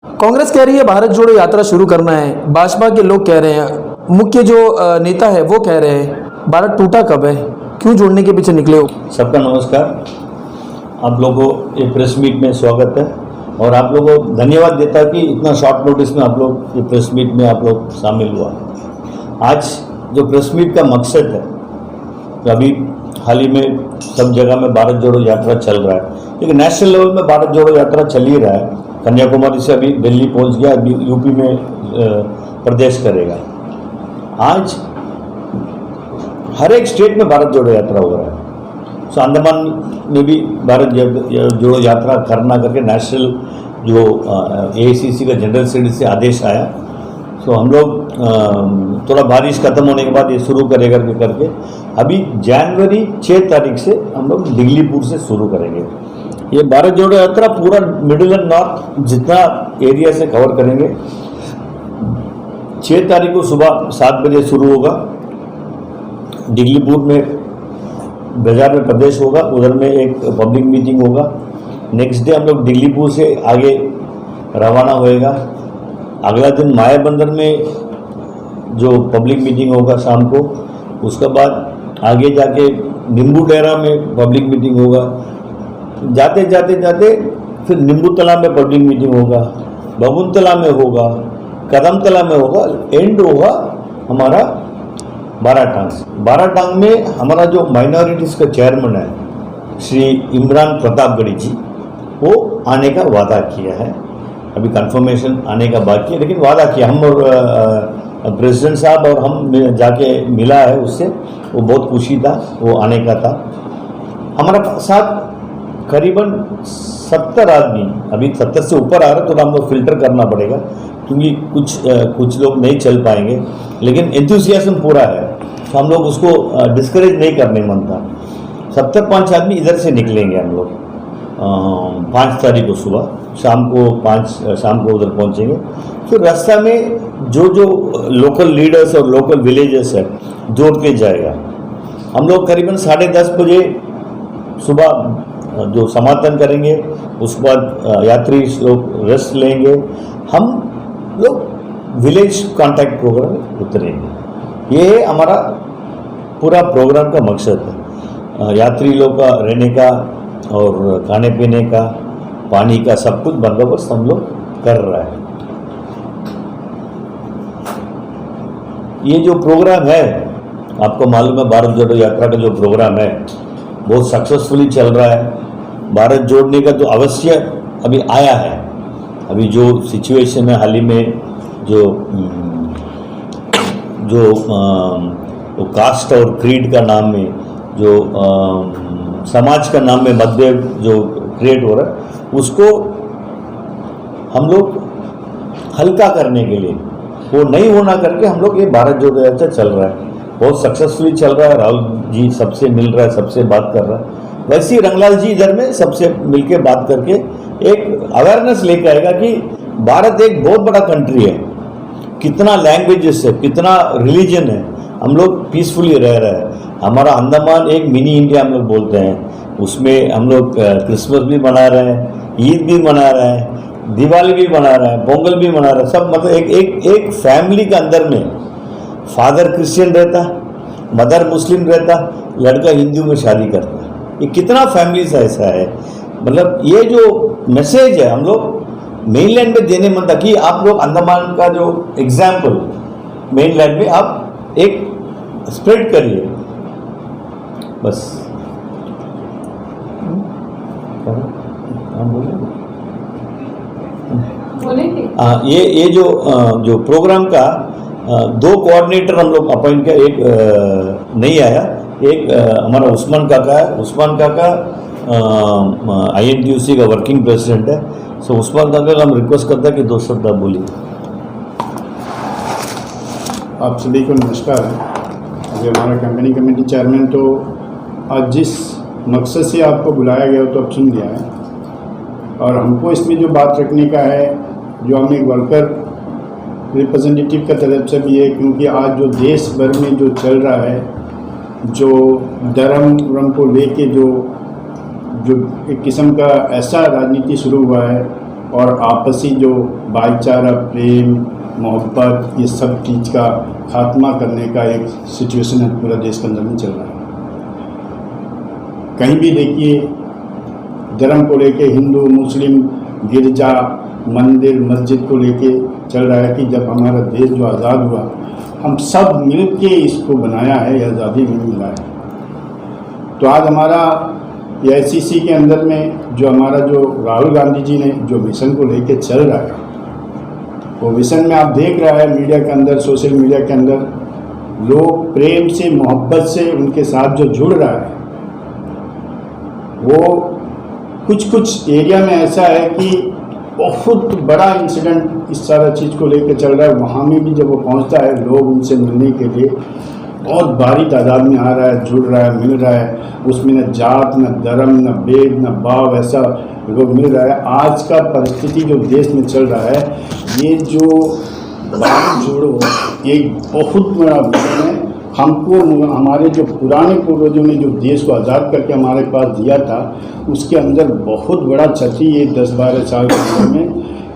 कांग्रेस कह रही है भारत जोड़ो यात्रा शुरू करना है, भाजपा के लोग कह रहे हैं, मुख्य जो नेता है वो कह रहे हैं भारत टूटा कब है, क्यों जोड़ने के पीछे निकले हो? सबका नमस्कार। आप लोगों को ये प्रेस मीट में स्वागत है और आप लोगों को धन्यवाद देता कि इतना शॉर्ट नोटिस में आप लोग ये प्रेस मीट में आप लोग शामिल हुआ। आज जो प्रेस मीट का मकसद है, तो अभी हाल ही में सब जगह में भारत जोड़ो यात्रा चल रहा है, लेकिन नेशनल लेवल में भारत जोड़ो यात्रा चल ही रहा है। कन्याकुमारी से अभी दिल्ली पहुंच गया, अभी यूपी में प्रदेश करेगा। आज हर एक स्टेट में भारत जोड़ो यात्रा हो रहा है। सो अंडमान में भी भारत जोड़ो यात्रा करना करके नेशनल जो AICC का जनरल सेक्रेटरी से आदेश आया। सो हम लोग थोड़ा बारिश खत्म होने के बाद ये शुरू करेगा करके अभी जनवरी 6 तारीख से हम लोग दिल्लीपुर से शुरू करेंगे। ये भारत जोड़ो यात्रा पूरा मिडिल एंड नॉर्थ जितना एरिया से कवर करेंगे। 6 तारीख को सुबह 7 बजे शुरू होगा। दिल्लीपुर में बाजार में प्रदेश होगा, उधर में एक पब्लिक मीटिंग होगा। नेक्स्ट डे हम लोग दिल्लीपुर से आगे रवाना होएगा। अगला दिन मायाबंदर में जो पब्लिक मीटिंग होगा शाम को, उसके बाद आगे जाके नींबू डेरा में पब्लिक मीटिंग होगा। जाते जाते जाते फिर नींबू तला में पब्लिक मीटिंग होगा, बबुनतला में होगा, कदमतला में होगा, एंड होगा हमारा बाराटांग में हमारा जो माइनॉरिटीज़ का चेयरमैन है श्री इमरान प्रतापगढ़ी जी, वो आने का वादा किया है। अभी कंफर्मेशन आने का बाकी है, लेकिन वादा किया। हम और प्रेसिडेंट साहब और हम जाके मिला है उससे, वो बहुत खुशी था, वो आने का था। हमारा साथ करीबन 70 आदमी, अभी 70 से ऊपर आ रहा है, तो हम लोग फिल्टर करना पड़ेगा क्योंकि कुछ लोग नहीं चल पाएंगे, लेकिन एंथुसियाज्म पूरा है, तो हम लोग उसको डिस्करेज नहीं करने मन था। 75 आदमी इधर से निकलेंगे हम लोग 5 तारीख को सुबह, शाम को उधर पहुंचेंगे। फिर रास्ता में जो लोकल लीडर्स और लोकल विलेजेस है जोड़ के जाएगा। हम लोग करीबन 10:30 बजे सुबह जो समापन करेंगे, उसके बाद यात्री लोग रेस्ट लेंगे, हम लोग विलेज कांटेक्ट प्रोग्राम में उतरेंगे। ये है हमारा पूरा प्रोग्राम का मकसद है। यात्री लोग का रहने का और खाने पीने का, पानी का सब कुछ बंदोबस्त हम लोग कर रहा है। ये जो प्रोग्राम है, आपको मालूम है भारत जोड़ो यात्रा का जो प्रोग्राम है बहुत सक्सेसफुली चल रहा है। भारत जोड़ने का जो अवश्य अभी आया है, अभी जो सिचुएशन है हाल ही में, जो कास्ट और क्रीड का नाम में, जो समाज का नाम में मतभेद जो क्रिएट हो रहा है, उसको हम लोग हल्का करने के लिए, वो नहीं होना करके हम लोग ये भारत जोड़ो यात्रा चल रहा है, बहुत सक्सेसफुली चल रहा है। राहुल जी सबसे मिल रहा है, सबसे बात कर रहा है। वैसे ही रंगलाल जी इधर में सबसे मिलके बात करके एक अवेयरनेस लेकर आएगा कि भारत एक बहुत बड़ा कंट्री है, कितना लैंग्वेजेस है, कितना रिलीजन है, हम लोग पीसफुली रह रहे हैं। हमारा अंडमान एक मिनी इंडिया हम लोग बोलते हैं, उसमें हम लोग क्रिसमस भी मना रहे हैं, ईद भी मना रहे हैं, दिवाली भी मना रहे हैं, पोंगल भी मना रहे हैं, सब मतलब एक फैमिली के अंदर में फादर क्रिश्चियन रहता, मदर मुस्लिम रहता, लड़का हिंदू में शादी करता। ये कितना फैमिलीज ऐसा है, मतलब ये जो मैसेज है हम लोग मेनलैंड में देने मन था कि आप लोग अंडमान का जो एग्जाम्पल मेनलैंड में आप एक स्प्रेड करिए बस। ये जो प्रोग्राम का 2 कोऑर्डिनेटर हम लोग अपॉइंट किया। एक नहीं आया, एक हमारा उस्मान काका है। उस्मान काका INTUC का वर्किंग प्रेसिडेंट है। सो उस्मान काका का हम रिक्वेस्ट करते हैं कि 2 शब्द बोलिए। आप सभी को नमस्कार है। अभी हमारा कंपनी कमेटी चेयरमैन तो आज जिस मकसद से आपको बुलाया गया तो अब सुन गया है, और हमको इसमें जो बात रखने का है, जो हम एक वर्कर रिप्रेजेंटेटिव का तरफ से भी है, क्योंकि आज जो देश भर में जो चल रहा है, जो धर्म को लेके जो एक किस्म का ऐसा राजनीति शुरू हुआ है और आपसी जो भाईचारा, प्रेम, मोहब्बत, ये सब चीज़ का खात्मा करने का एक सिचुएशन है पूरा देश के अंदर में चल रहा है। कहीं भी देखिए धर्म को लेके हिंदू मुस्लिम, गिरजा, मंदिर, मस्जिद को लेके चल रहा है कि जब हमारा देश जो आज़ाद हुआ हम सब मिल के इसको बनाया है, यह आज़ादी में मिला है। तो आज हमारा AICC के अंदर में जो हमारा जो राहुल गांधी जी ने जो मिशन को लेके चल रहा है, वो मिशन में आप देख रहा है मीडिया के अंदर, सोशल मीडिया के अंदर लोग प्रेम से, मोहब्बत से उनके साथ जो जुड़ रहा है, वो कुछ एरिया में ऐसा है कि बहुत बड़ा इंसिडेंट इस सारा चीज़ को लेकर चल रहा है। वहाँ में भी जब वो पहुँचता है, लोग उनसे मिलने के लिए बहुत भारी तादाद में आ रहा है, जुड़ रहा है, मिल रहा है। उसमें न जात, न धर्म, न भेद, न भाव, ऐसा लोग मिल रहा है। आज का परिस्थिति जो देश में चल रहा है, ये जो भारत जोड़ो एक बहुत बड़ा विजन है। हमको हमारे जो पुराने पूर्वजों ने जो देश को आज़ाद करके हमारे पास दिया था, उसके अंदर बहुत बड़ा क्षति ये 10-12 साल के अंदर में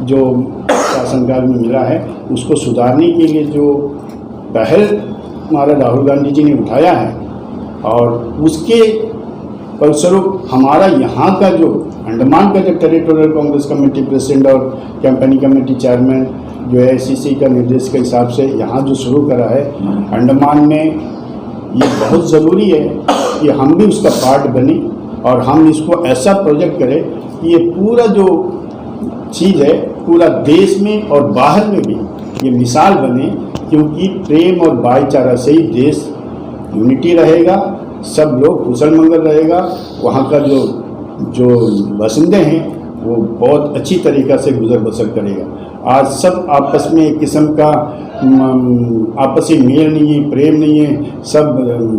जो शासनकाल में मिला है, उसको सुधारने के लिए जो पहल हमारे राहुल गांधी जी ने उठाया है, और उसके फलस्वरूप हमारा यहाँ का जो अंडमान का जो टेरिटोरियल कांग्रेस कमेटी प्रेसिडेंट और कैंपेनिंग कमेटी चेयरमैन जो AICC का निर्देश के हिसाब से यहाँ जो शुरू करा है अंडमान में, ये बहुत ज़रूरी है कि हम भी उसका पार्ट बने और हम इसको ऐसा प्रोजेक्ट करें कि ये पूरा जो चीज़ है पूरा देश में और बाहर में भी ये मिसाल बने, क्योंकि प्रेम और भाईचारा से ही देश यूनिटी रहेगा, सब लोग कुशल मंगल रहेगा। वहाँ का जो बसिंदे हैं वो बहुत अच्छी तरीक़ा से गुजर बसर करेगा। आज सब आपस में एक किस्म का आपसी मेल नहीं है, प्रेम नहीं है, सब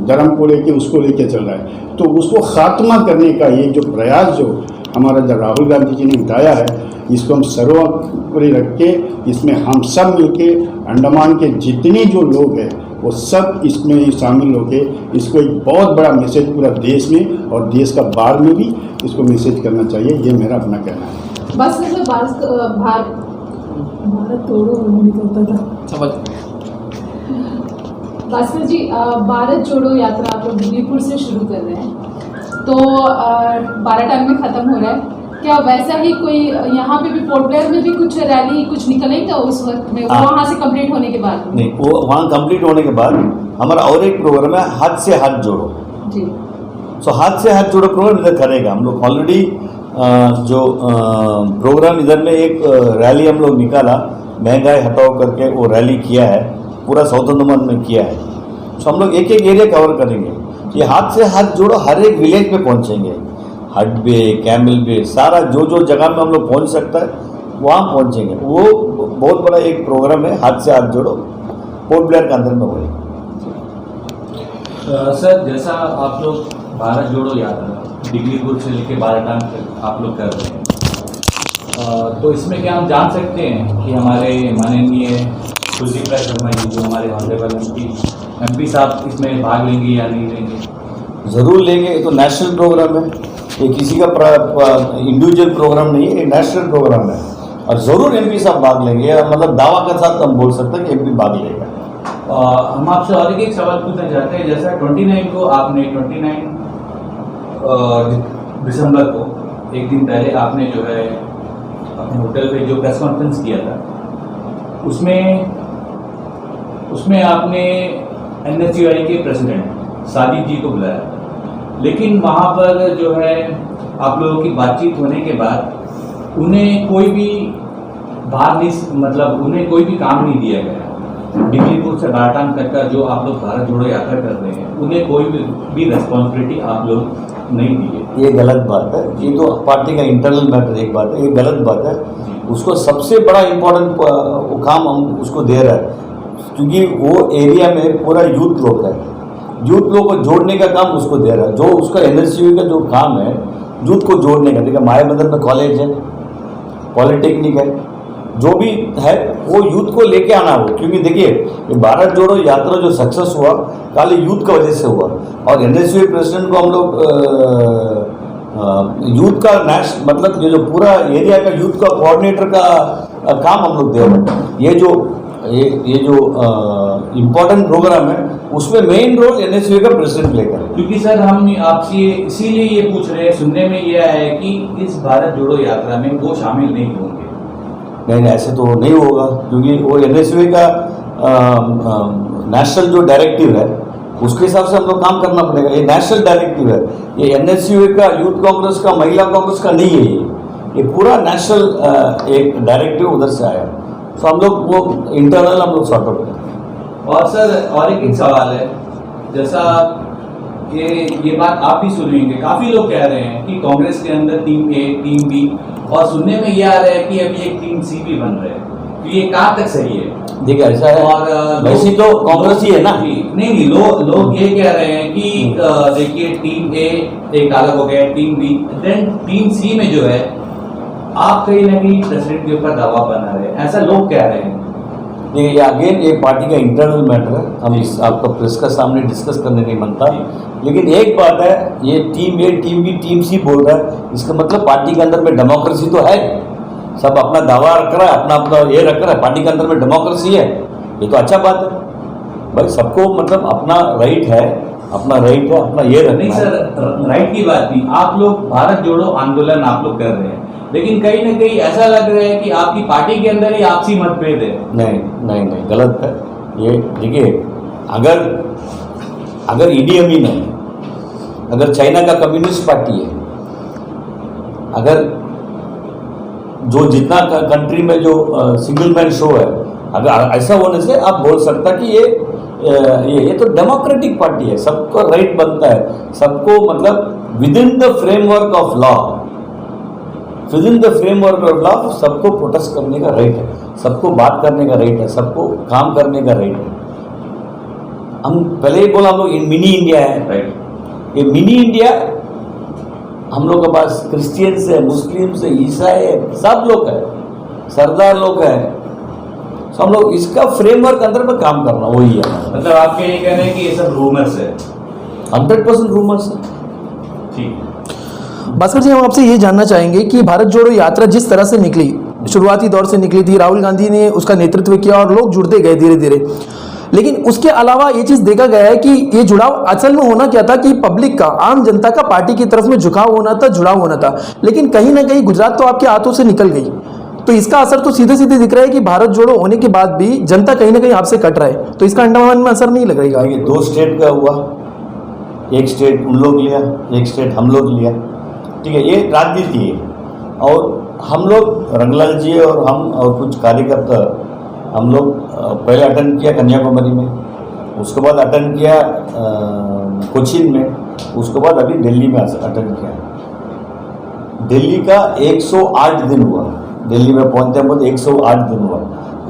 धर्म को लेके उसको लेके चल रहा है। तो उसको ख़ात्मा करने का ये जो प्रयास जो हमारा जो राहुल गांधी जी ने उठाया है, इसको हम सर्वोपरि रख के इसमें हम सब मिलके अंडमान के जितने जो लोग हैं वो सब इसमें शामिल होके इसको एक बहुत बड़ा मैसेज पूरा देश में और देश का बाहर में भी इसको मैसेज करना चाहिए। ये मेरा अपना कहना है। बस में भारत तोड़ो निकलता था समझ। भास्कर जी, भारत जोड़ो यात्रा आप लोग दिल्लीपुर से शुरू कर रहे हैं, तो 12 टाइम में ख़त्म हो रहा है। क्या वैसा ही कोई यहाँ पे भी पोर्ट ब्लेयर में भी कुछ रैली कुछ निकलेगा उस वक्त में, वहाँ से कंप्लीट होने के बाद? नहीं, वो वहाँ कंप्लीट होने के बाद हमारा और एक प्रोग्राम है हाथ से हाथ जोड़ो जी। सो हाथ से हाथ जोड़ो प्रोग्राम इधर करेगा। हम लोग ऑलरेडी जो प्रोग्राम इधर में एक रैली हम लोग निकाला, महंगाई हटाओ करके वो रैली किया है, पूरा साउथ अंडमान में किया है। सो हम लोग एक एक एरिया कवर करेंगे। ये हाथ से हाथ जोड़ो हर एक विलेज पे पहुँचेंगे, हट बे, कैमल बे, सारा जो जगह में हम लोग पहुँच सकता है वहाँ पहुँचेंगे। वो बहुत बड़ा एक प्रोग्राम है, हाथ से हाथ जोड़ो, पोर्ट ब्लेयर के अंदर में हुए। सर, जैसा आप लोग भारत जोड़ो यात्रा दिल्लीपुर से लेके 12 टाइम तक आप लोग कर रहे हैं, तो इसमें क्या हम जान सकते हैं कि हमारे माननीय कुलदीप राय शर्मा जी जो हमारे ऑनरेबल MP साहब इसमें भाग लेंगे या नहीं लेंगे? ज़रूर लेंगे। ये तो नेशनल प्रोग्राम है, ये किसी का इंडिविजुअल प्रोग्राम नहीं है, ये नेशनल प्रोग्राम है और ज़रूर MP साहब भाग लेंगे। मतलब दावा के साथ हम बोल सकते हैं कि MP भाग लेगा। हम आपसे और एक सवाल पूछना चाहते हैं, जैसा 29 को आपने 29 दिसंबर को एक दिन पहले आपने जो है अपने होटल पे जो प्रेस कॉन्फ्रेंस किया था, उसमें आपने NSUI के प्रेसिडेंट सादिक जी को बुलाया, लेकिन वहाँ पर जो है आप लोगों की बातचीत होने के बाद उन्हें कोई भी उन्हें कोई भी काम नहीं दिया गया। दिल्लीपुर से बाटान तक का जो आप लोग भारत जोड़ो यात्रा कर रहे हैं, उन्हें कोई भी रिस्पॉन्सिबिलिटी आप लोग नहीं दिए। ये गलत बात है। ये तो पार्टी का इंटरनल मैटर एक बात है, ये गलत बात है। उसको सबसे बड़ा इम्पोर्टेंट काम हम उसको दे रहे हैं, क्योंकि वो एरिया में पूरा यूथ लोग है, यूथ लोग को जोड़ने का काम उसको दे रहा है। जो उसका NSUI का जो काम है यूथ को जोड़ने का, देखिए मायाबंदर में कॉलेज है, पॉलिटेक्निक है, जो भी है वो यूथ को लेके आना हो। क्योंकि देखिए ये भारत जोड़ो यात्रा जो सक्सेस हुआ खाली यूथ की वजह से हुआ, और NSUI प्रेसिडेंट को हम लोग यूथ का मतलब ये जो पूरा एरिया का यूथ का कोऑर्डिनेटर का काम हम लोग दे रहे हैं। ये जो इम्पोर्टेंट प्रोग्राम है उसमें मेन रोल एनएसयूए का प्रेसिडेंट प्ले करें। क्योंकि सर हम आपसे इसीलिए ये पूछ रहे हैं, सुनने में ये आया है कि इस भारत जोड़ो यात्रा में वो शामिल नहीं होंगे। नहीं, ऐसे तो नहीं होगा, क्योंकि वो एनएसयूए का नेशनल जो डायरेक्टिव है उसके हिसाब से हम लोग काम करना पड़ेगा। ये नेशनल डायरेक्टिव है, ये एनएसयूए का, यूथ कांग्रेस का, महिला कांग्रेस का नहीं है। ये पूरा नेशनल एक डायरेक्टिव उधर से आया, तो हम लोग वो इंटरनल हम लोग सॉर्ट आउट करें। और सर और एक सवाल है, जैसा ये बात आप भी सुने होंगे, काफी लोग कह रहे हैं कि कांग्रेस के अंदर टीम ए, टीम बी, और सुनने में ये आ रहा है कि अभी एक टीम सी भी बन रहे हैं। तो ये कहाँ तक सही है? देखिए ऐसा है, और वैसे तो कांग्रेस ही है ना। नहीं, लोग ये कह रहे हैं कि देखिए टीम ए एक अलग हो गया, टीम बी, देन टीम सी में जो है आप कहीं ना कहीं प्रेसिडेंट के ऊपर दबाव बना रहे हैं, ऐसा लोग कह रहे हैं। ये अगेन ये पार्टी का इंटरनल मैटर है, हम इस आपका प्रेस का सामने डिस्कस करने नहीं बनता। लेकिन एक बात है, ये टीम ए, टीम बी, टीम सी बोल रहा है, इसका मतलब पार्टी के अंदर में डेमोक्रेसी तो है। सब अपना दावा रख रहा है, अपना ये रख रहा है, पार्टी के अंदर में डेमोक्रेसी है, ये तो अच्छा बात है भाई। सबको मतलब अपना राइट है, अपना ये रखना नहीं सर, राइट की बात नहीं, आप लोग भारत जोड़ो आंदोलन आप लोग कर रहे हैं, लेकिन कहीं ना कहीं ऐसा लग रहा है कि आपकी पार्टी के अंदर ही आपसी मतभेद है। नहीं, गलत है ये। देखिए अगर ईडी अमीन है, अगर चाइना का कम्युनिस्ट पार्टी है, अगर जो जितना कंट्री में जो सिंगल मैन शो है, अगर ऐसा होने से आप बोल सकता कि ये तो डेमोक्रेटिक पार्टी है, सबको राइट बनता है, सबको मतलब with in the framework of law, सबको प्रोटेस्ट करने का राइट है, सबको बात करने का राइट है, सबको काम करने का राइट है। हम पहले ही बोला हम लोग मिनी इंडिया है, राइट। ये मिनी इंडिया हम लोग के पास क्रिश्चियंस है, मुस्लिम्स है, ईसाई है, सब लोग है, सरदार लोग है, सब लोग इसका फ्रेमवर्क अंदर में काम करना वही है। मतलब आपके ये कह रहे हैं कि ये सब रूमर्स है? 100% रूमर्स है। ठीक। भास्कर जी, हम आपसे ये जानना चाहेंगे कि भारत जोड़ो यात्रा जिस तरह से निकली, शुरुआती दौर से निकली थी, राहुल गांधी ने उसका नेतृत्व किया और लोग जुड़ते गए धीरे धीरे, लेकिन उसके अलावा ये चीज देखा गया है कि ये जुड़ाव असल में होना क्या था कि पब्लिक का, आम जनता का पार्टी की तरफ में झुकाव होना था, जुड़ाव होना था। लेकिन कहीं ना कहीं गुजरात तो आपके हाथों से निकल गई, तो इसका असर तो सीधे सीधे दिख रहा है कि भारत जोड़ो होने के बाद भी जनता कहीं ना कहीं आपसे कट रहा है, तो इसका अंडमान में असर नहीं लगेगा? देखिए 2 स्टेट का हुआ, एक स्टेट उन लोग लिया, एक स्टेट हम लोग लिया, ठीक है, ये राजनीति है। और हम लोग रंगलाल जी और हम और कुछ कार्यकर्ता हम लोग पहले अटेंड किया कन्याकुमारी में, उसके बाद अटेंड किया कोचीन में, उसके बाद अभी दिल्ली में अटेंड किया। दिल्ली का 108 दिन हुआ, दिल्ली में पहुंचते पहुंचते 108 दिन हुआ।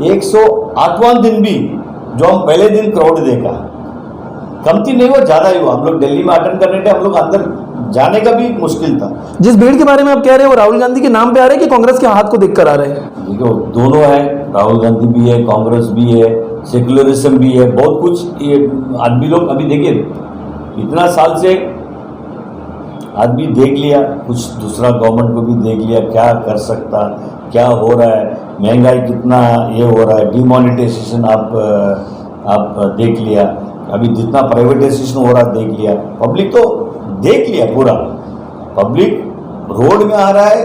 108वां दिन भी जो हम पहले दिन क्राउड देखा, कमती नहीं हुआ, ज़्यादा ही हुआ। हम लोग दिल्ली में अटेंड करने थे, हम लोग अंदर जाने का भी मुश्किल था। जिस भीड़ के बारे में आप कह रहे हैं वो राहुल गांधी के नाम पे आ रहे हैं कि कांग्रेस के हाथ को देखकर आ रहे हैं? देखो दोनों है, राहुल गांधी भी है, कांग्रेस भी है, सेक्युलरिज्म भी है, बहुत कुछ। ये आदमी लोग अभी देखिए इतना साल से आदमी देख लिया, कुछ दूसरा गवर्नमेंट को भी देख लिया, क्या कर सकता, क्या हो रहा है, महंगाई कितना ये हो रहा है, डिमोनेटाइजेशन आप देख लिया, अभी जितना प्राइवेटाइजेशन हो रहा देख लिया, पब्लिक तो देख लिया पूरा। पब्लिक रोड में आ रहा है,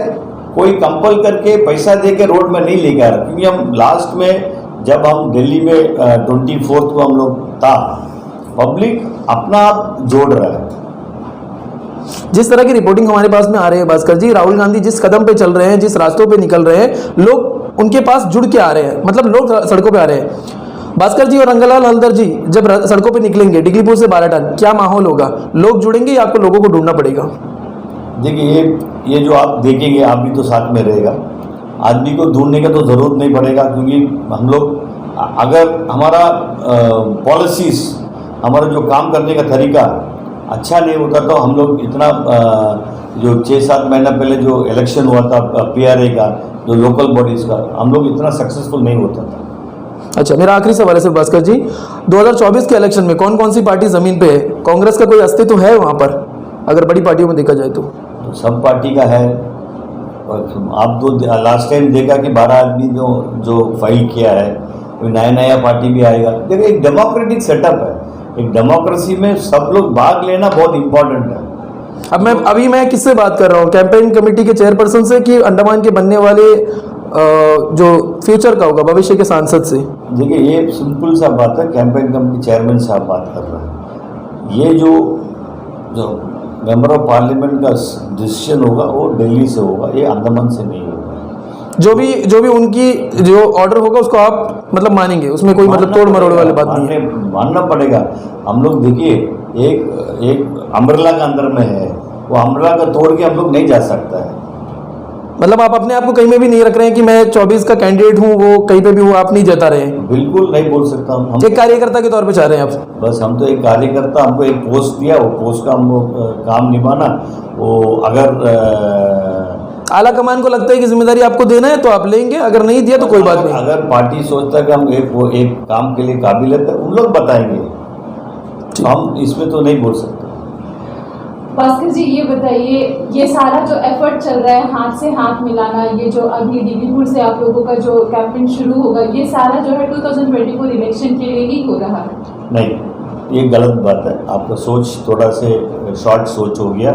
कोई कंपल करके पैसा दे के रोड में नहीं लेके आ रहा। क्योंकि हम लास्ट में जब हम दिल्ली में 24 को हम लोग था, पब्लिक अपना आप जोड़ रहा है। जिस तरह की रिपोर्टिंग हमारे पास में आ रही है भास्कर जी, राहुल गांधी जिस कदम पे चल रहे हैं, जिस रास्तों पे निकल रहे हैं, लोग उनके पास जुड़ के आ रहे हैं, मतलब लोग सड़कों पे आ रहे हैं। भास्कर जी और रंगलाल हल्दर जी जब सड़कों पे निकलेंगे डिगलीपुर से बालाटान, क्या माहौल होगा? लोग जुड़ेंगे या आपको लोगों को ढूंढना पड़ेगा? देखिए ये जो आप देखेंगे, आप भी तो साथ में रहेगा, आदमी को ढूंढने का तो ज़रूरत नहीं पड़ेगा। क्योंकि हम लोग अगर हमारा पॉलिसीज़, हमारा जो काम करने का तरीका अच्छा नहीं होता तो हम लोग इतना जो 6-7 महीना पहले जो इलेक्शन हुआ था PRA का, जो लोकल बॉडीज़ का, हम लोग इतना सक्सेसफुल नहीं होता था। अच्छा, मेरा आखिरी सवाल है सर भास्कर जी, 2024 के इलेक्शन में कौन कौन सी पार्टी जमीन पे है? कांग्रेस का कोई अस्तित्व है वहां पर, अगर बड़ी पार्टियों में देखा जाए तो? तो सब पार्टी का है। और आप तो लास्ट टाइम देखा कि 12 आदमी जो फाइल किया है, कोई नया पार्टी भी आएगा। देखिए एक डेमोक्रेटिक सेटअप है, एक डेमोक्रेसी में सब लोग भाग लेना बहुत इम्पोर्टेंट है। अब मैं किससे बात कर रहा हूँ, कैंपेन कमेटी के चेयरपर्सन से कि अंडमान के बनने वाले जो फ्यूचर का होगा भविष्य के सांसद से? देखिए ये सिंपल सा बात है, कैंपेन कमेटी चेयरमैन साहब बात कर रहे हैं। ये जो मेंबर ऑफ पार्लियामेंट का डिसीजन होगा वो दिल्ली से होगा, ये अंडमान से नहीं होगा। जो भी उनकी जो ऑर्डर होगा उसको आप मतलब मानेंगे, उसमें कोई मतलब तोड़ मरोड़ वाली बात नहीं है? मानना पड़ेगा। हम लोग देखिए एक अम्ब्रेला का अंदर में है, वो अम्ब्रेला का तोड़ के हम लोग नहीं जा सकता है। मतलब आप अपने आप को कहीं में भी नहीं रख रहे हैं कि मैं 24 का कैंडिडेट हूँ, वो कहीं पे भी वो आप नहीं जता रहे हैं? बिल्कुल नहीं बोल सकता हूँ। हम एक कार्यकर्ता के तौर पे चाह रहे हैं आप? बस हम तो एक कार्यकर्ता, हमको एक पोस्ट दिया, वो पोस्ट का हमको काम निभाना। वो अगर आला कमान को लगता है कि जिम्मेदारी आपको देना है तो आप लेंगे, अगर नहीं दिया तो कोई बात नहीं। अगर पार्टी सोचता है कि हम एक काम के लिए काबिल है तो उन लोग बताएंगे, हम इसमें तो नहीं बोल सकते। भास्कर जी ये बताइए, ये सारा जो एफर्ट चल रहा है हाथ से हाथ मिलाना, ये जो अभी डिग्रीपुर से आप लोगों का जो कैंपेन शुरू होगा, ये सारा जो है 2024 इलेक्शन के लिए ही हो रहा है? नहीं, ये गलत बात है। आपका सोच थोड़ा से शॉर्ट सोच हो गया।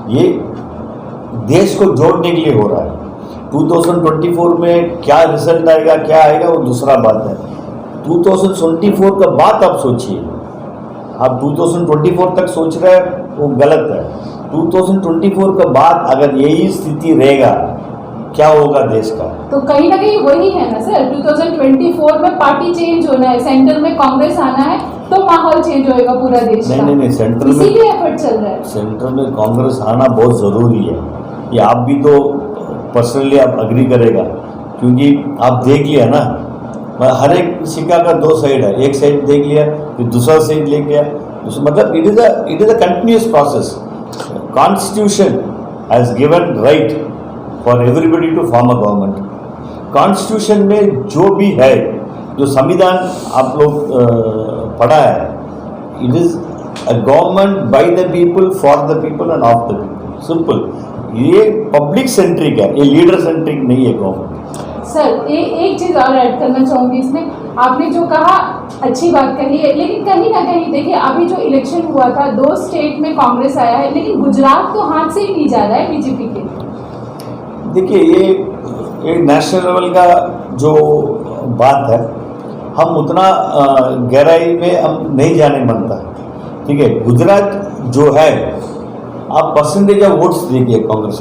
ये देश को जोड़ने के लिए हो रहा है। 2024 में क्या रिजल्ट आएगा, क्या आएगा, वो दूसरा बात है। 2024 का बात आप सोचिए। आप 2024 तक सोच रहे हैं वो गलत है। 2024 का बाद अगर यही स्थिति रहेगा, क्या होगा देश का? तो कहीं ना कहीं वही है ना सर, 2024 में पार्टी चेंज होना है, सेंटर में कांग्रेस आना है, तो माहौल चेंज होएगा पूरा देश का। नहीं, सेंटर में इसीलिए एफर्ट चल रहा है। सेंटर में कांग्रेस आना बहुत ज़रूरी है। ये आप भी तो पर्सनली आप अग्री करेगा, क्योंकि आप देख लिया ना, हर एक सिक्का का दो साइड है। एक साइड देख लिया फिर दूसरा साइड ले गया, मतलब it is a continuous process. Constitution has given right for everybody to form a government. Constitution में जो भी है, जो संविधान आप लोग पढ़ा है, it is a government by the people, for the people end of the people. Simple. ये पब्लिक सेंट्रिक है, ये लीडर सेंट्रिक नहीं है गवर्नमेंट। सर एक चीज़ और ऐड करना चाहूँगी इसमें। आपने जो कहा अच्छी बात कही है, लेकिन कहीं ना कहीं देखिए अभी जो इलेक्शन हुआ था 2 स्टेट में कांग्रेस आया है, लेकिन गुजरात तो हाथ से ही नहीं जा रहा है बीजेपी के। देखिए ये नेशनल लेवल का जो बात है, हम उतना गहराई में हम नहीं जाने बनता। ठीक है, गुजरात जो है, आप परसेंटेज ऑफ वोट्स देखिए कांग्रेस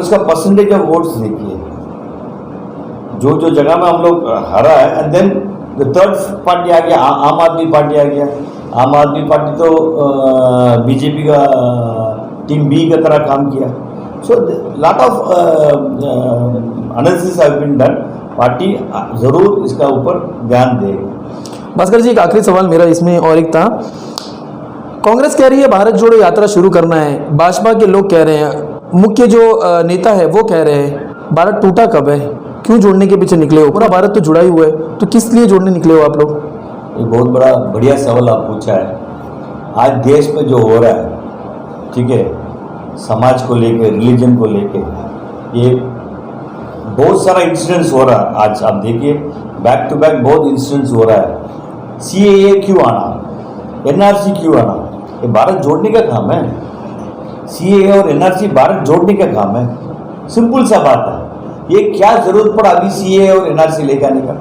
का, परसेंटेज ऑफ वोट्स देखिए, जो जगह में हम लोग हरा है। And then the third party आ गया, आम आदमी पार्टी आ गया। आम आदमी पार्टी तो बीजेपी का टीम बी की तरह काम किया। So lot of analysis have been done. Party ज़रूर इसका ऊपर ध्यान देगी। भास्कर जी एक आखिरी सवाल मेरा इसमें और एक था। कांग्रेस कह रही है भारत जोड़ो यात्रा शुरू करना है, भाजपा के लोग कह रहे हैं, मुख्य जो नेता है वो कह रहे हैं भारत टूटा कब है, क्यों जोड़ने के पीछे निकले हो? पूरा भारत तो जुड़ा ही हुआ है, तो किस लिए जोड़ने निकले हो आप लोग? ये बहुत बढ़िया सवाल आप पूछा है। आज देश में जो हो रहा है, ठीक है, समाज को लेके, रिलीजन को लेके, ये बहुत सारा इंसिडेंट्स हो रहा है। आज आप देखिए बैक टू बैक बहुत इंसिडेंट्स हो रहा है। CAA क्यों आना, NRC क्यों आना, ये भारत जोड़ने का काम है। CAA और NRC भारत जोड़ने का काम है। सिंपल सा बात है। ये क्या जरूरत पड़ा अभी CAA और NRC लेके आने का?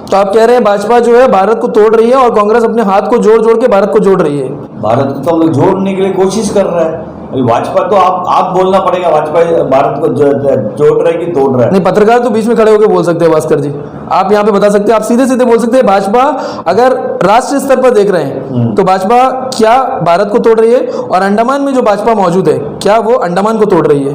तो आप कह रहे हैं भाजपा जो है भारत को तोड़ रही है और कांग्रेस अपने हाथ को जोड़ जोड़ के भारत को जोड़ रही है। भारत को तो हम लोग जोड़ने के लिए कोशिश कर रहे हैं। अभी भाजपा तो आप बोलना पड़ेगा, भाजपा भारत को जोड़ रहा है कि तोड़ रहा है? नहीं, पत्रकार तो बीच में खड़े होकर बोल सकते हैं भास्कर जी, आप यहाँ पे बता सकते हैं, आप सीधे सीधे बोल सकते हैं। भाजपा अगर राष्ट्रीय स्तर पर देख रहे हैं तो भाजपा क्या भारत को तोड़ रही है, और अंडमान में जो भाजपा मौजूद है क्या वो अंडमान को तोड़ रही है?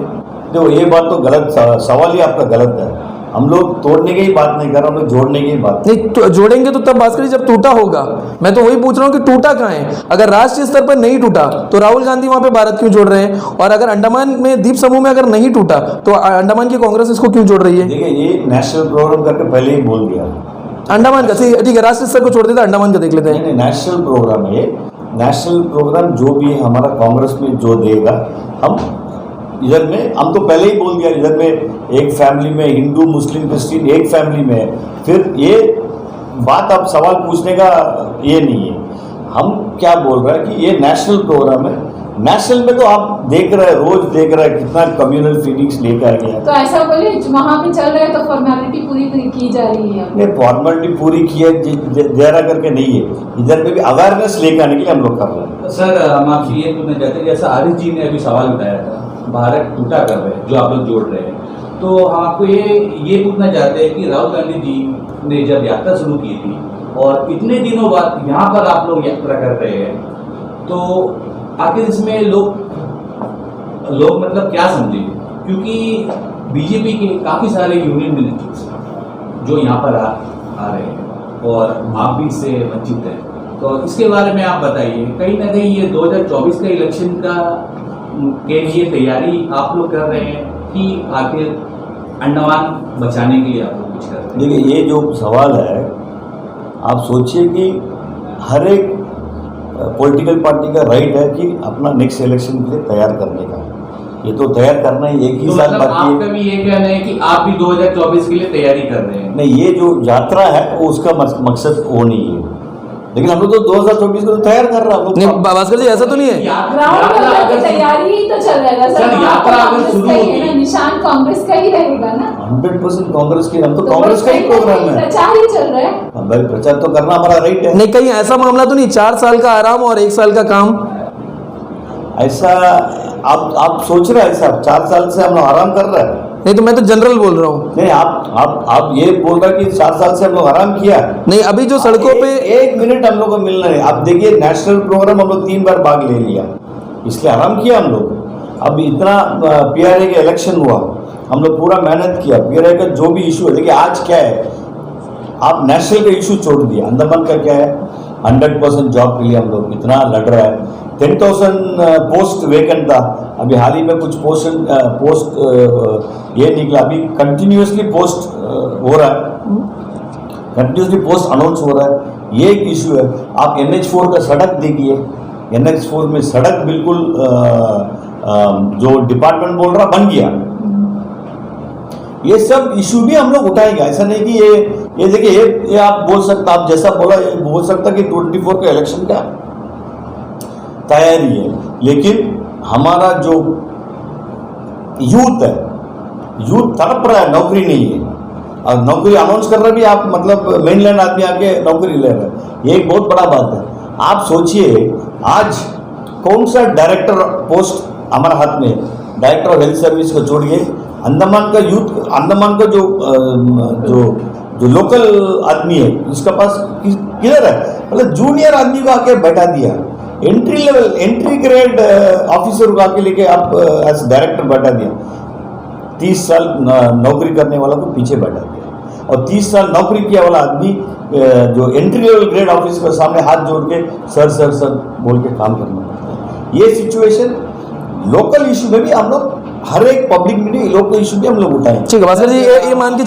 देखो ये बात तो गलत, सवाल ही आपका गलत है। हम लोग तोड़ने की ही बात नहीं कर रहे, हम लोग जोड़ने की ही बात। नहीं तो जोड़ेंगे तो तब भास्कर जी जब टूटा होगा। मैं तो वही पूछ रहा हूँ कि टूटा कहाँ है? अगर राष्ट्रीय स्तर पर नहीं टूटा तो राहुल गांधी वहां पे भारत क्यों जोड़ रहे हैं, और अगर अंडमान में द्वीप समूह में अगर नहीं टूटा तो अंडमान की कांग्रेस इसको क्यों जोड़ रही है? देखिए ये नेशनल प्रोग्राम करके पहले ही बोल दिया। अंडमान का ठीक है, राष्ट्रीय स्तर को छोड़ देता, अंडमान का देख लेते हैं। नहीं, नेशनल प्रोग्राम है। नेशनल प्रोग्राम जो भी है हमारा कांग्रेस में जो देगा, हम इधर में हम तो पहले ही बोल दिया, इधर में एक फैमिली में हिंदू मुस्लिम क्रिश्चियन एक फैमिली में है, फिर ये बात अब सवाल पूछने का ये नहीं है। हम क्या बोल रहे हैं कि ये नेशनल प्रोग्राम है, नेशनल में तो आप देख रहे हैं, रोज देख रहे हैं कितना कम्युनल फीलिंग्स लेकर आ गया। तो ऐसा बोले वहाँ पे चल रहा है तो फॉर्मेलिटी पूरी की जा रही है। नहीं, फॉर्मेलिटी पूरी की है जरा करके नहीं है, इधर पे भी अवेयरनेस लेकर आने के लिए हम लोग कर रहे हैं। सर हम आपसे ये पूछना चाहते हैं, जैसा आरिफ जी ने अभी सवाल उठाया था भारत टूटा कर रहे हैं जो आप लोग जोड़ रहे हैं, तो हम आपको ये पूछना चाहते हैं कि राहुल गांधी जी ने जब यात्रा शुरू की थी और इतने दिनों बाद यहाँ पर आप लोग यात्रा कर रहे हैं, तो आखिर इसमें लोग मतलब क्या समझेंगे? क्योंकि बीजेपी के काफ़ी सारे यूनियन मिनिस्टर्स जो यहाँ पर आ रहे हैं और आप भी इससे वंचित हैं, तो इसके बारे में आप बताइए। कहीं ना कहीं ये 2024 का इलेक्शन के लिए तैयारी आप लोग कर रहे हैं कि आखिर अंडमान बचाने के लिए आप लोग कुछ कर रहे हैं? देखिए, ये जो सवाल है, आप सोचिए कि हर एक पॉलिटिकल पार्टी का राइट है कि अपना नेक्स्ट इलेक्शन के लिए तैयार करने का। ये तो तैयार करना ही एक ही तो साल मतलब बाकी आपका भी ये कहना है कि आप भी 2024 के लिए तैयारी कर रहे हैं? नहीं, ये जो यात्रा है वो उसका मकसद वो नहीं है, लेकिन हम लोग तो 2024 को तो तैयार कर रहे हैं। नहीं भास्कर जी, ऐसा तो नहीं है। राहुल गांधी की तैयारी ही तो चल रहा है सर, यात्रा अगर शुरू होगी, निशान कांग्रेस का ही रहेगा ना। 100% कांग्रेस की, हम तो कांग्रेस का ही प्रोग्राम है। प्रचार ही चल रहा है। हाँ भाई, प्रचार तो करना हमारा राइट है। नहीं, कहीं ऐसा मामला तो नहीं 4 साल का आराम और 1 साल का काम? ऐसा आप सोच रहे हैं, ऐसा 4 साल से हम लोग आराम कर रहे हैं? नहीं तो मैं तो जनरल बोल रहा हूँ। नहीं, आप ये बोल रहे हैं कि 4 साल से हम लोग आराम किया। नहीं, अभी जो सड़कों पे एक मिनट हम लोग को मिलना है। आप देखिए, नेशनल प्रोग्राम हम लोग 3 बार भाग ले लिया, इसलिए आराम किया हम लोग। अब इतना पीआरए का इलेक्शन हुआ, हम लोग पूरा मेहनत किया। पीआरए का जो भी इशू है, देखिए आज क्या है, आप नेशनल का इशू छोड़ दिया, अंडमान का क्या है, 100% जॉब के लिए हम लोग इतना लड़ रहा है। 10,000 पोस्ट वेकेंट था, अभी हाल ही में कुछ पोस्ट ये निकला, अभी कंटिन्यूसली पोस्ट हो रहा है, कंटिन्यूसली पोस्ट अनाउंस हो रहा है। ये एक इशू है। आप NH4 का सड़क देखिए, NH4 में सड़क बिल्कुल जो डिपार्टमेंट बोल रहा बन गया। ये सब इशू भी हम लोग उठाएंगे, ऐसा नहीं कि ये देखिए, ये आप बोल सकता, आप जैसा बोला ये बोल सकता कि 24 का इलेक्शन का तैयारी है, लेकिन हमारा जो यूथ है, यूथ तड़प रहा है, नौकरी नहीं है। और नौकरी अनाउंस कर रहे भी आप, मतलब मेनलैंड आदमी आके नौकरी ले रहे हैं, ये एक बहुत बड़ा बात है। आप सोचिए, आज कौन सा डायरेक्टर पोस्ट हमारे हाथ में, डायरेक्टर ऑफ हेल्थ सर्विस को छोड़िए, अंडमान का यूथ, अंडमान का जो लोकल आदमी है उसका पास किधर है, मतलब जूनियर आदमी को आके बैठा दिया, entry level entry grade officer को आके लेके आप एज डायरेक्टर बैठा दिया। 30 साल नौकरी करने वाला को पीछे बैठा दिया, और 30 साल नौकरी किया वाला आदमी जो एंट्री लेवल ग्रेड ऑफिसर के सामने हाथ जोड़ के सर सर सर बोल के काम करना पड़ता है। ये सिचुएशन लोकल इशू में भी हम लोग, हर एक पब्लिक मीटिंग लोकल इशू भी हम लोग उठाएं। ठीक है भास्कर जी, ये मान के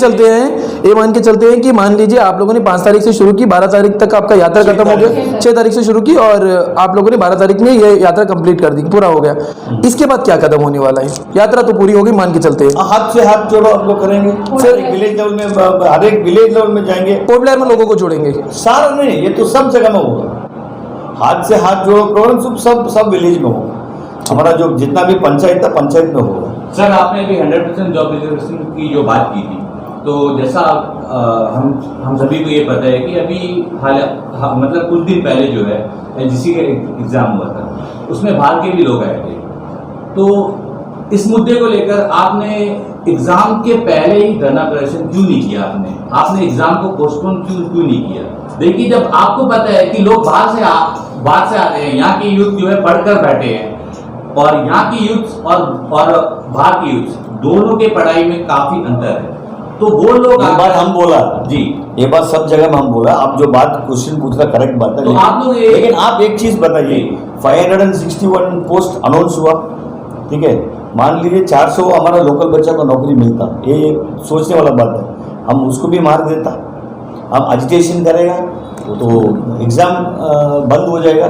चलते हैं कि मान लीजिए आप लोगों ने 5 तारीख से शुरू की, 12 तारीख तक आपका यात्रा खत्म हो गया, 6 तारीख से शुरू की और आप लोगों ने 12 तारीख में ये यात्रा कंप्लीट कर दी, पूरा हो गया। इसके बाद क्या कदम होने वाला है? यात्रा तो पूरी होगी, मान के चलते हैं, हाथ से हाथ जोड़ो हम लोग करेंगे, हर एक विलेज लेवल में जाएंगे, पोर्ट ब्लेयर में लोगों को जोड़ेंगे। सारा नहीं, ये तो सब जगह में होगा। हाथ से हाथ जोड़ो प्रोग्राम सब विलेज में होगा। हमारा जो जितना भी पंचायत था, पंचायत में होगा। सर, आपने अभी 100% जॉब रिजर्वेशन की जो बात की थी, तो जैसा हम सभी को ये पता है कि अभी मतलब कुछ दिन पहले जो है LGC का एग्जाम हुआ था, उसमें बाहर के भी लोग आए थे। तो इस मुद्दे को लेकर आपने एग्जाम के पहले ही धरना प्रदर्शन क्यों नहीं किया? आपने एग्जाम को पोस्टपोन क्यों नहीं किया? देखिए, जब आपको पता है कि लोग बाहर से आते हैं, यहाँ के यूथ जो है पढ़कर बैठे हैं, और यहाँ की यूथ और बाहर की यूथ दोनों के पढ़ाई में काफी अंतर है, तो वो लोग ये बात हम बोला जी, ये बात सब जगह में हम बोला। आप जो बात क्वेश्चन पूछ रहे करेक्ट बात है, तो आप लोग लेकिन आप एक चीज बताइए, 561 पोस्ट अनाउंस हुआ, ठीक है, मान लीजिए 400 हमारा लोकल बच्चा को नौकरी मिलता, ये सोचने वाला बात है। हम उसको भी मार देता, हम एजिटेशन करेगा तो एग्जाम बंद हो जाएगा,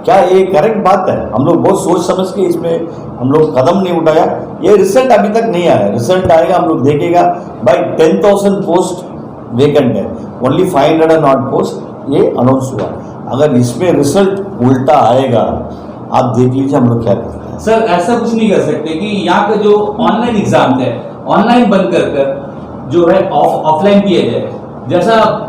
क्या ये करेक्ट बात है? हम लोग बहुत सोच समझ के इसमें हम लोग कदम नहीं उठाया। ये रिजल्ट अभी तक नहीं आया, रिजल्ट आएगा हम लोग देखेगा। भाई 10,000 पोस्ट वेकेंट है, ओनली 500 ऑड पोस्ट ये अनाउंस हुआ। अगर इसमें रिजल्ट उल्टा आएगा आप देख लीजिए हम लोग क्या करते हैं। सर ऐसा कुछ नहीं कर सकते कि यहाँ का जो ऑनलाइन एग्जाम है ऑनलाइन बंद कर जो है ऑफलाइन किया जाए, जैसा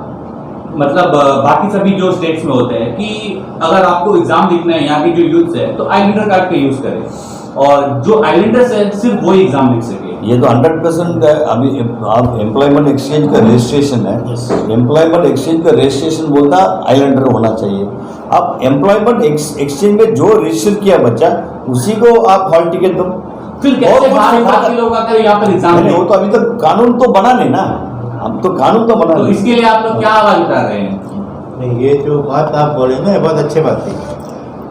मतलब बाकी सभी जो स्टेट्स में होते हैं कि अगर आपको एग्जाम लिखना है यहाँ की जो यूथ है तो आइडेंटिटी कार्ड का यूज करें और जो आइडेंटिटी है सिर्फ वही एग्जाम लिख सके। ये तो 100% है। अभी आप एम्प्लॉयमेंट एक्सचेंज का रजिस्ट्रेशन है, एम्प्लॉयमेंट एक्सचेंज का रजिस्ट्रेशन बोलता आइलैंडर होना चाहिए। आप एम्प्लॉयमेंट एक्सचेंज में जो रजिस्टर किया बच्चा उसी को आप हॉल टिकट दो। फिर कैसे बाहर के लोग आते हैं यहाँ पर एग्जाम वो तो अभी तक कानून तो बना नहीं ना, हम तो कानून तो बना तो नहीं। इसके लिए आप लोग क्या आवाज उठा रहे हैं? नहीं, ये जो बात आप बोले ना ये बहुत अच्छी बात थी,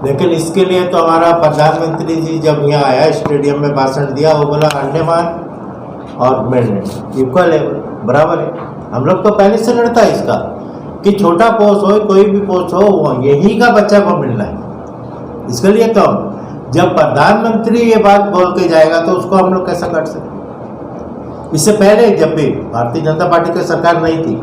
लेकिन इसके लिए तो हमारा प्रधानमंत्री जी जब यहाँ आया स्टेडियम में भाषण दिया वो बोला अंडमान और मेडनेट इक्वल है, बराबर है। हम लोग तो पहले से लड़ता है इसका कि छोटा पोस्ट हो कोई भी पोस्ट हो वो यही का बच्चा को मिलना है। इसके लिए तो जब प्रधानमंत्री ये बात बोल के जाएगा तो उसको हम लोग कैसा काट सकते? इससे पहले जब भी भारतीय जनता पार्टी की सरकार नहीं थी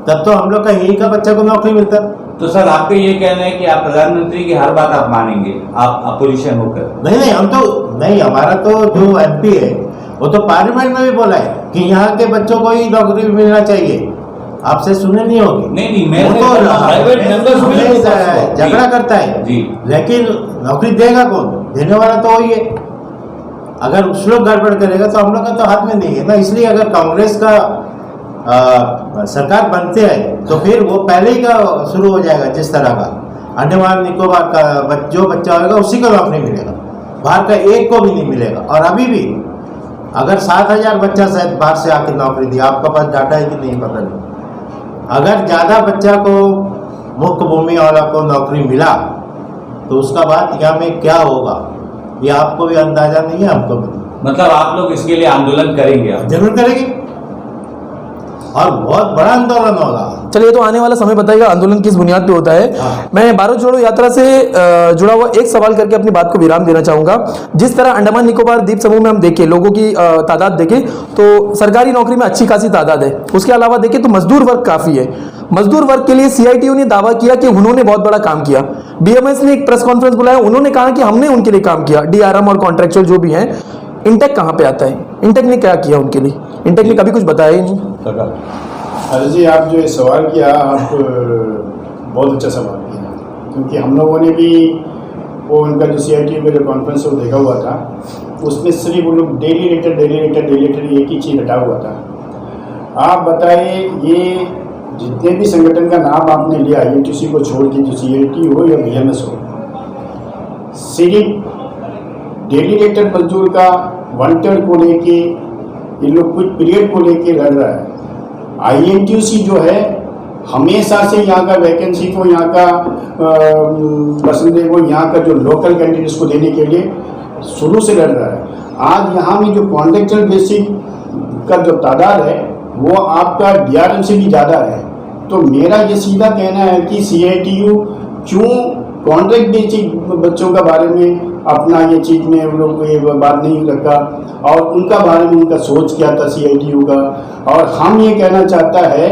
तब तो हम लोग का यही का बच्चा को नौकरी मिलता। तो सर आपका ये कहना है कि आप प्रधानमंत्री की हर बात आप मानेंगे आप अपोजिशन होकर? नहीं, हम तो नहीं, हमारा तो जो एमपी है वो तो पार्लियामेंट में भी बोला है कि यहाँ के बच्चों को ही नौकरी मिलना चाहिए। आपसे सुने नहीं होगी। नहीं मैं वो तो प्राइवेट मेंबर्स भी झगड़ा करता है जी, लेकिन नौकरी देगा कौन? देने वाला तो वही है। अगर उस लोग गड़बड़ करेगा तो हम लोग का तो हाथ में नहीं है ना। इसलिए अगर कांग्रेस का सरकार बनते हैं तो फिर वो पहले ही का शुरू हो जाएगा। जिस तरह का अंडमान निकोबार का जो बच्चा होगा उसी को नौकरी मिलेगा, बाहर का एक को भी नहीं मिलेगा। और अभी भी अगर 7,000 बच्चा शायद बाहर से आकर नौकरी दिया, आपका पास डाटा है कि नहीं पता नहीं। अगर ज़्यादा बच्चा को मुख्य भूमि वाला को नौकरी मिला तो उसका बाद यहाँ में क्या होगा ये आपको भी अंदाजा नहीं है, हमको भी नहीं। मतलब आप लोग इसके लिए आंदोलन करेंगे आप? जरूर करेंगे और बहुत बड़ा आंदोलन होगा। चलिए, तो आने वाला समय बताएगा आंदोलन किस बुनियाद पे होता है। हाँ। मैं भारत जोड़ो यात्रा से जुड़ा हुआ एक सवाल करके अपनी बात को विराम देना चाहूंगा। जिस तरह अंडमान निकोबार द्वीप समूह में हम देखें लोगों की तादाद देखें तो सरकारी नौकरी में अच्छी खासी तादाद है। उसके अलावा देखें तो मजदूर वर्ग काफी है। मजदूर वर्ग के लिए सीआईटीयू ने दावा किया कि उन्होंने बहुत बड़ा काम किया। बीएमएस ने एक प्रेस कॉन्फ्रेंस बुलाया, उन्होंने कहा कि हमने उनके लिए काम किया। डीआरएम और कॉन्ट्रेक्चुअल जो भी हैं। इंटेक कहाँ पे आता है? इंटेक ने क्या किया उनके लिए? इंटेक ने कभी कुछ बताया ही नहीं। अरे जी, आप जो ये सवाल किया आप बहुत अच्छा सवाल किया, क्योंकि हम लोगों ने भी वो उनका जो सीआईटी का जो कॉन्फ्रेंस है वो देखा हुआ था। उसमें सिर्फ वो लोग डेली रेटर एक ही चीज़ हटा हुआ था। आप बताइए, ये जितने भी संगठन का नाम आपने लिया यूटीसी को छोड़ के, जो सीआईटी हो या बीएमएस हो, सिर्फ डेली रेटर मजदूर का वांटेड को लेके ये लोग कुछ पीरियड को लेके लड़ रहा है। आईएनटीयूसी जो है हमेशा से यहाँ का वैकेंसी को, यहाँ का पसंद है वो यहाँ का जो लोकल कैंडिडेट्स को देने के लिए शुरू से लड़ रहा है। आज यहाँ में जो कॉन्ट्रेक्चुअल बेसिक का जो तादाद है वो आपका डीआरएम से भी ज़्यादा है। तो मेरा ये सीधा कहना है कि सीआईटीयू क्यों कॉन्ट्रैक्ट बेसिक बच्चों का बारे में अपना ये चीज़ में उन लोग को ये बात नहीं रखा, और उनका बारे में उनका सोच क्या था सीआईटीयू का। और हम ये कहना चाहता है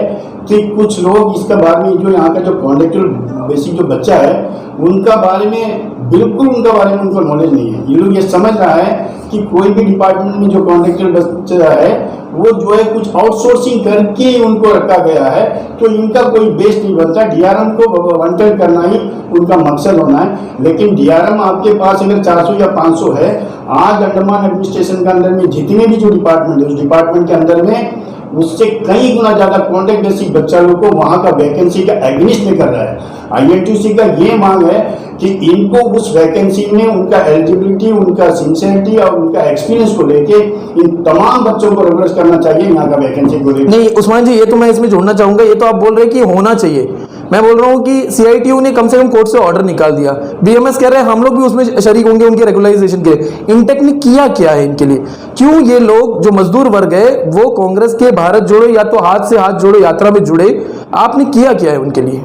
कि कुछ लोग इसका बारे में जो यहाँ का जो कॉन्ट्रेक्चुअल बेसिक जो बच्चा है उनका बारे में बिल्कुल उनका बारे में उनको नॉलेज नहीं है। ये लोग ये समझ रहा है कि कोई भी डिपार्टमेंट में जो कॉन्ट्रेक्चुअल बच्चा है वो जो है कुछ आउटसोर्सिंग करके उनको रखा गया है, तो इनका कोई बेस नहीं बनता। डीआरएम को वांटेड करना ही उनका मकसद होना है। लेकिन डीआरएम आपके पास अगर 400 या 500 है, आज अंडमान एडमिनिस्ट्रेशन के अंदर में जितने भी जो डिपार्टमेंट है उस डिपार्टमेंट के अंदर में उससे कई गुना ज़्यादा कॉन्ट्रैक्ट बेसिक बच्चा लोग को वहाँ का वैकेंसी का एग्निस्ट में कर रहा है। आईएनटीयूसी का ये मांग है कि इनको उस वैकेंसी में उनका एलिजिबिलिटी, उनका सिंसियरिटी और उनका एक्सपीरियंस को लेके इन तमाम बच्चों को रिवर्स करना चाहिए यहाँ का वैकेंसी को लेकर। नहीं उस्मान जी, ये तो मैं इसमें जोड़ना चाहूंगा। ये तो आप बोल रहे हैं कि होना चाहिए, मैं बोल रहा हूँ कि सीआईटीयू ने कम से कम कोर्ट से ऑर्डर निकाल दिया। बीएमएस कह रहे हैं हम लोग भी उसमें शरीक होंगे उनके रेगुलराइजेशन के लिए। इंटेक ने किया क्या है इनके लिए? क्यों ये लोग जो मजदूर वर्ग है वो कांग्रेस के भारत जोड़ो या तो हाथ से हाथ जोड़ो यात्रा में जुड़े? आपने किया क्या है उनके लिए?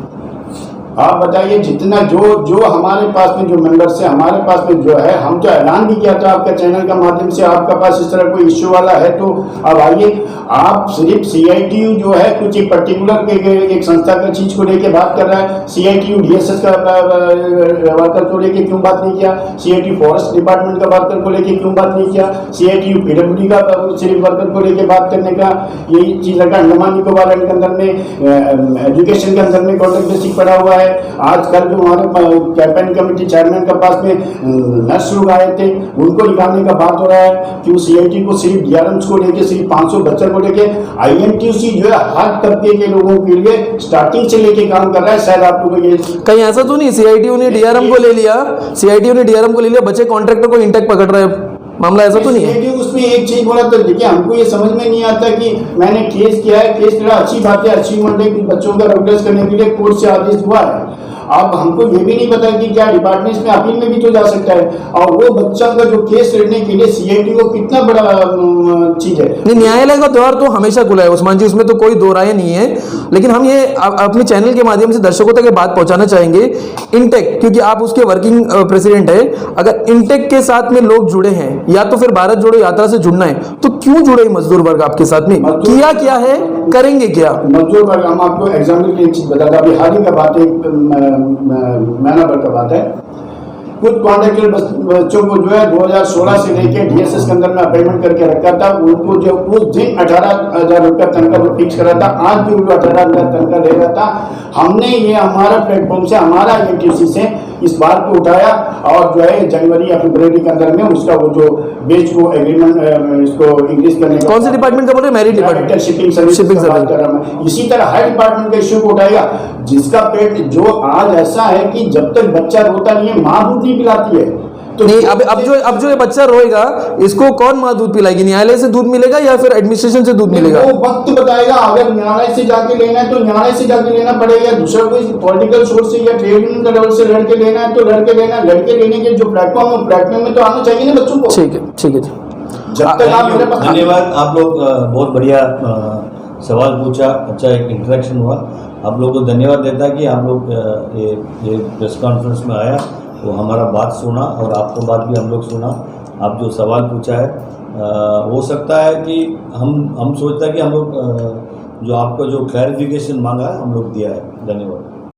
आप बताइए जितना जो हमारे पास में जो मेंबर्स है, हमारे पास में जो है, हम तो ऐलान भी किया था आपका चैनल का माध्यम से, आपका पास इस तरह कोई इश्यू वाला है तो अब आइए। आप सिर्फ CITU जो है कुछ एक पर्टिकुलर एक संस्था का चीज को लेके बात कर रहा है। CITU DSS का वर्कर को लेके क्यों बात नहीं किया? CITU फॉरेस्ट डिपार्टमेंट का वर्कर को लेके क्यों बात नहीं किया? CITU PWD का सिर्फ वर्कर को लेके बात करने का यही चीज लगा। अंडमान निकोबार आइलैंड के अंदर में एजुकेशन के अंदर में कॉन्ट्रैक्ट बेसिक पड़ा हुआ है। आजकल जो हमारे कैंपेन कमेटी चेयरमैन के पास में नर्स लोग आए थे, उनको निकालने का बात हो रहा है। क्यों CIT को सिर्फ DRMs को लेके, सिर्फ 500 बच्चों को लेके? INTUC जो है हर तबके के लोगों के लिए स्टार्टिंग से लेके काम कर रहा है। शायद आप लोगों को ये कहीं ऐसा तो नहीं CITU ने DRM को ले लिया, CITU ने DRM को ले लिया, बच्चे कॉन्ट्रैक्टर को इंटेक पकड़ रहे हैं, मामला ऐसा तो नहीं है? CITU उसमें एक चीज बोला तो देखिए, हमको ये समझ में नहीं आता कि मैंने केस किया है, केस किया अच्छी बात है, अचीवमेंट है कि बच्चों का रेगुलराइज करने के लिए कोर्ट से आदेश हुआ है। अब हमको ये भी नहीं पता कि क्या डिपार्टमेंट में अपील में भी तो जा सकता है, और वो बच्चा का जो केस लड़ने के लिए CIT को कितना बड़ा चीज है। नहीं, न्यायालय का द्वार तो हमेशा खुला है उस्मान जी, उसमें तो कोई दो राय नहीं है। लेकिन हम ये अपने चैनल के माध्यम से दर्शकों तक ये बात पहुंचाना चाहेंगे, इंटेक, क्योंकि आप उसके वर्किंग प्रेसिडेंट है, अगर इंटेक के साथ में लोग जुड़े हैं या तो फिर भारत जोड़ो यात्रा से जुड़ना है तो क्यों जुड़े मजदूर वर्ग आपके साथ में? किया क्या है, करेंगे क्या मजदूर वर्ग? हम आपको एग्जाम्पल की एक चीज बताता, अभी हाल ही का बात है, महीना भर का बात है। कुछ कॉन्ट्रैक्टर बच्चों को जो है 2016 से लेके DSS के अंदर में अपॉइंटमेंट करके रखा था। उनको जो उस दिन 18,000 रुपया तनख्वाह जो फिक्स करा था, आज भी उनको 18,000 तनख्वाह दे रहा था। हमने ये हमारा प्लेटफॉर्म से, हमारा INTUC से इस बात को उठाया, और जो है जनवरी या फरवरी के अंदर में उसका वो जो बेच को एग्रीमेंट इसको इंक्रीज करने का, कौन से डिपार्टमेंट का बोल रहे हैं? मैरिट डिपार्टमेंट, शिपिंग सर्विस की बात कर रहा हूं। इसी तरह हर डिपार्टमेंट का इश्यू को उठाएगा, जिसका पेट जो आज ऐसा है कि जब तक बच्चा रोता नहीं है, माँ दूध नहीं पिलाती है तो नहीं, अब जो ये बच्चा रोएगा इसको कौन माँ दूध पिलाएगी? न्यायालय से दूध मिलेगा या फिर एडमिनिस्ट्रेशन से दूध मिलेगा? वो वक्त बताएगा। अगर न्यायालय से जाके लेना है तो न्यायालय से जाके लेना पड़ेगा, दूसरा कोई पॉलिटिकल सोर्स से या ट्रेड यूनियन का लेवल से लड़के लेना है तो लड़के लेना, लड़के लेने के जो प्लेटफॉर्म है, प्लेटफॉर्म में तो आना चाहिए ना बच्चों को। ठीक है, ठीक है जी, जब तक आप मेरे पास धन्यवाद। आप लोग बहुत बढ़िया सवाल पूछा, अच्छा एक इंटरेक्शन हुआ। आप लोग को धन्यवाद देता कि आप लोग ये प्रेस कॉन्फ्रेंस में आया, वो हमारा बात सुना और आपको बात भी हम लोग सुना। आप जो सवाल पूछा है, हो सकता है कि हम सोचते हैं कि हम लोग जो आपको जो क्लैरिफिकेशन मांगा है हम लोग दिया है। धन्यवाद।